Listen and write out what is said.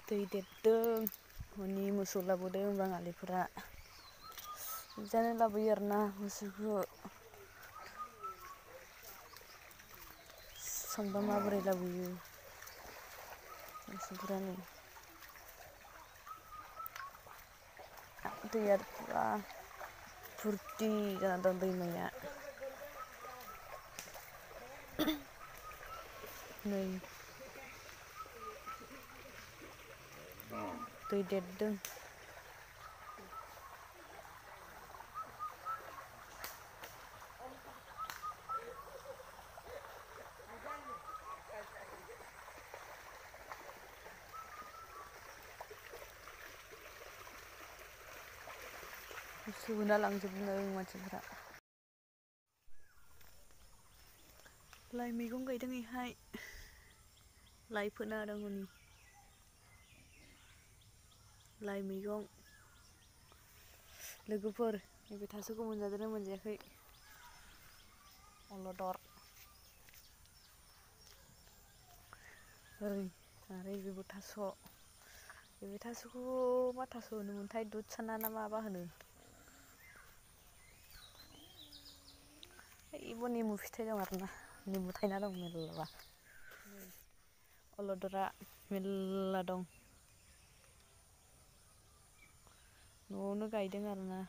दै देरदों हनै मोसौ लाबोदों बाङालिफोरा बिदिनो लाबोयो आरोना मोसौखौ संबा माबोरै लाबोयो मोसौफोरा नै दैया पुरा फुरथि जाना दं दैमाया नै दै देरदों होना लांजोबदों मानसिफोरा लाइ मैगं गायदों इहाय लाइ फोना होदों हनै लाइ मैगं लोगोफोर नैबे थास'खौ मोनजादोंना मोनजायाखै अलदर ओइ आरो बेबो थास'खौ मा थास' होनोमोनथाय दुध साना ना माबा होनो इबो नेमु फिथाइ दं आरोना नेमु थायना दं मेरला अलदरा मेरला दं न'आवनो गायदों आरोना